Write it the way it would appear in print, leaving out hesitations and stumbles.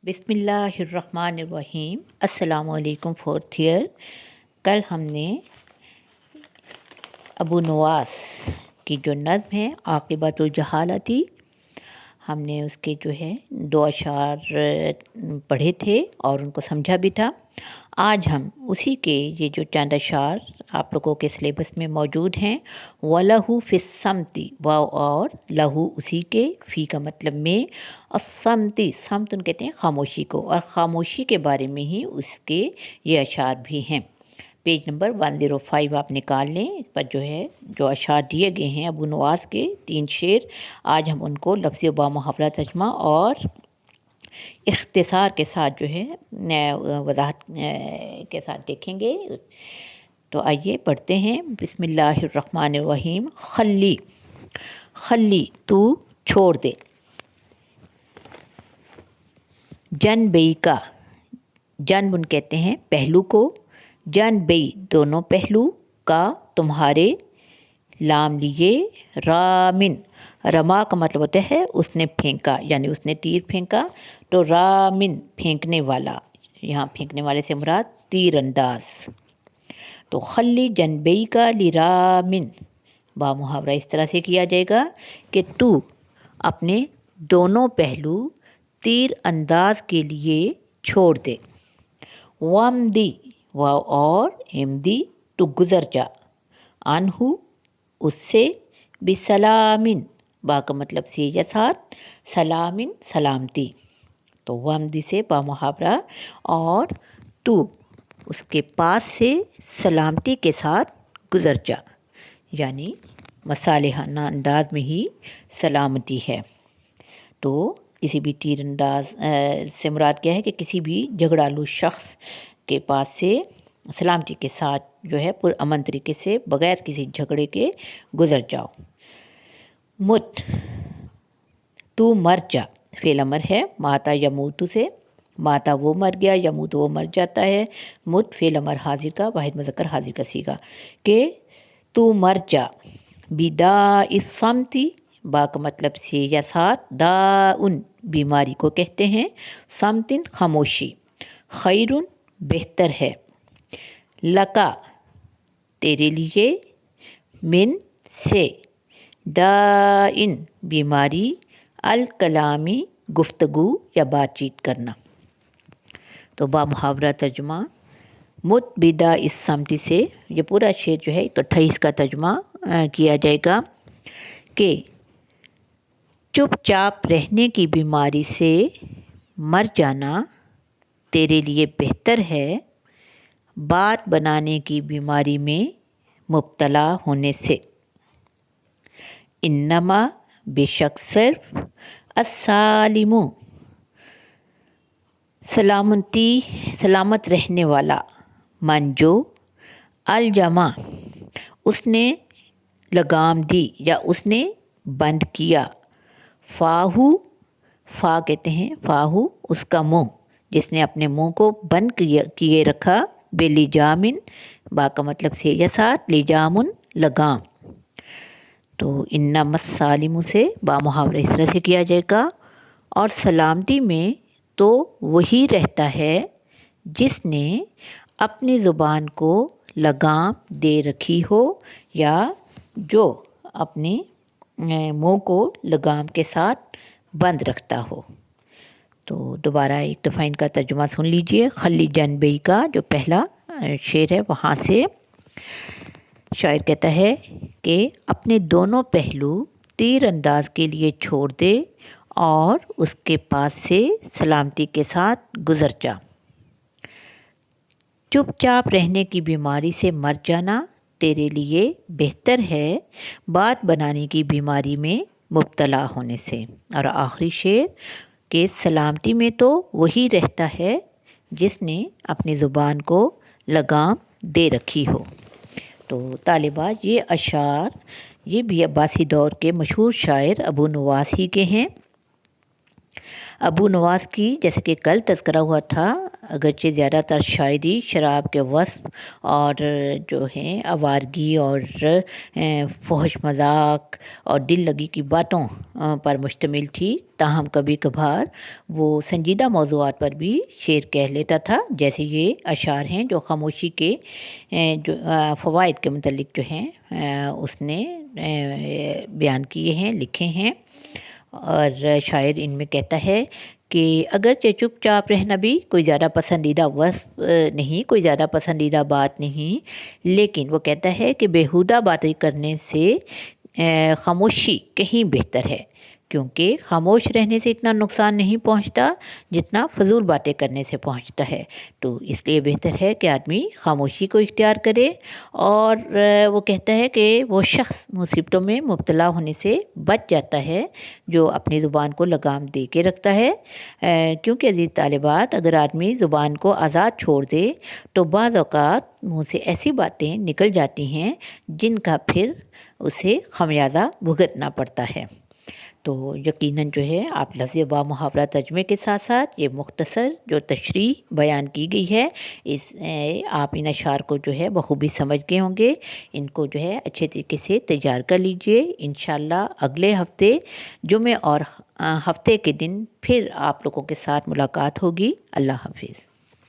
बिस्मिल्लाहिर्रहमानिर्रहीम। अस्सलाम वालेकुम फोर्थ ईयर। कल हमने अबू नवास की जो नज़्म है आक़िबतुल जहालती, हमने उसके जो है 2 अशार पढ़े थे और उनको समझा भी था। आज हम उसी के ये जो चंद अशार आप लोगों के सिलेबस में मौजूद हैं, वलहु फिस्समती, वाव और लहू उसी के, फ़ी का मतलब में, और समती, समत कहते हैं खामोशी को, और ख़ामोशी के बारे में ही उसके ये अशार भी हैं। पेज नंबर 105 आप निकाल लें। इस पर जो है जो अशार दिए गए हैं अबू नवास के 3 शेर, आज हम उनको लफ्ज़ बा मुहावरा तर्जुमा और इख्तिसार के साथ जो है वज़ाहत के साथ देखेंगे। तो आइए पढ़ते हैं। बिस्मिल्लाहिर्रहमानिर्रहीम। खल्ली, खल्ली तू छोड़ दे। जन बेई का, जन कहते हैं पहलू को, जन बेई दोनों पहलू, का तुम्हारे, लाम लिए, रामिन, रमा का मतलब होता है उसने फेंका, यानी उसने तीर फेंका, तो रामिन फेंकने वाला, यहाँ फेंकने वाले से मुराद तीर अंदाज। तो खल्ली जनबई का लिरामिन, बा मुहावरा इस तरह से किया जाएगा कि तू अपने दोनों पहलू तीर अंदाज के लिए छोड़ दे। वमदी, वाव और हिमदी, तू गुज़र जा, अनहु उससे, बिसलामिन, बा का मतलब से या साथ, सलामिन सलामती। तो वमदी से बा मुहावरा और तू उसके पास से सलामती के साथ गुज़र जा, यानी मसालेहाना अंदाज में ही सलामती है। तो किसी भी तीर अंदाज से मुराद क्या है कि किसी भी झगड़ालू शख्स के पास से सलामती के साथ जो है पुरअमन तरीके से बग़ैर किसी झगड़े के गुज़र जाओ। मुत, तू मर जा, फ़ेल अमर है माता यमूतु से, माता वो मर गया, यमूत वो मर जाता है। मुत फ़ेल अमर हाजिर का, वाहिद मुज़क्कर हाजिर का सीगा कि तू मर जा। बिदा इस समती, बा का मतलब से या साथ, दा उन बीमारी को कहते हैं, समतिन खामोशी, खैरुन बेहतर है, लका तेरे लिए, मिन से, दाइन बीमारी, अल कलामी गुफ्तगू या बातचीत करना। तो बा मुहावरा तर्जुमा, मुत बिदा इस समती से, ये पूरा शेर जो है 28 का तर्जुमा किया जाएगा कि चुपचाप रहने की बीमारी से मर जाना तेरे लिए बेहतर है, बात बनाने की बीमारी में मुब्तला होने से। इन्नमा बेशक सिर्फ, अस्सालिमु सलामत रहने वाला, मन जो, अलजमा उसने लगाम दी या उसने बंद किया, फ़ाहू, फ़ा कहते हैं फ़ाहू उसका मुँह, जिसने अपने मुँह को बंद किए रखा, बेलिजामिन, बा का मतलब से या साथ, लिजामुन लगाम। तो इन्ना मस्सालिमु से बा मुहावरा इस तरह से किया जाएगा। और सलामती में तो वही रहता है जिसने अपनी ज़ुबान को लगाम दे रखी हो या जो अपने मुँह को लगाम के साथ बंद रखता हो। तो दोबारा एक दफ़ा इनका तर्जुमा सुन लीजिए। खल्ली जनबई का जो पहला शेर है वहाँ से शायर कहता है कि अपने दोनों पहलू तीर अंदाज के लिए छोड़ दे और उसके पास से सलामती के साथ गुज़र जा। चुपचाप रहने की बीमारी से मर जाना तेरे लिए बेहतर है, बात बनाने की बीमारी में मुब्तला होने से। और आखिरी शेर कि सलामती में तो वही रहता है जिसने अपनी ज़ुबान को लगाम दे रखी हो। तो तालिबात, ये अशार ये भी अब्बासी दौर के मशहूर शायर अबू नवास ही के हैं। अबू नवास की जैसे कि कल तज़करा हुआ था اگرچہ زیادہ تر شاعری شراب کے وصف اور جو ہیں آوارگی اور فحش مذاق اور دل لگی کی باتوں پر مشتمل تھی، تاہم کبھی کبھار وہ سنجیدہ موضوعات پر بھی شعر کہہ لیتا تھا، جیسے یہ اشعار ہیں جو خاموشی کے جو فوائد کے متعلق جو ہیں اس نے بیان کیے ہیں، لکھے ہیں۔ اور شاعر ان میں کہتا ہے کہ اگرچہ چپ چاپ رہنا بھی کوئی زیادہ پسندیدہ وصف نہیں، کوئی زیادہ پسندیدہ بات نہیں، لیکن وہ کہتا ہے کہ بیہودہ باتیں کرنے سے خاموشی کہیں بہتر ہے، کیونکہ خاموش رہنے سے اتنا نقصان نہیں پہنچتا جتنا فضول باتیں کرنے سے پہنچتا ہے، تو اس لیے بہتر ہے کہ آدمی خاموشی کو اختیار کرے۔ اور وہ کہتا ہے کہ وہ شخص مصیبتوں میں مبتلا ہونے سے بچ جاتا ہے جو اپنی زبان کو لگام دے کے رکھتا ہے، کیونکہ عزیز طالبات اگر آدمی زبان کو آزاد چھوڑ دے تو بعض اوقات منہ سے ایسی باتیں نکل جاتی ہیں جن کا پھر اسے خمیازہ بھگتنا پڑتا ہے۔ تو یقیناً جو ہے آپ لفظ با محاورہ ترجمے کے ساتھ ساتھ یہ مختصر جو تشریح بیان کی گئی ہے آپ ان اشعار کو جو ہے بخوبی سمجھ گئے ہوں گے، ان کو جو ہے اچھے طریقے سے تیار کر لیجئے۔ انشاءاللہ اگلے ہفتے جمعے اور ہفتے کے دن پھر آپ لوگوں کے ساتھ ملاقات ہوگی۔ اللہ حافظ۔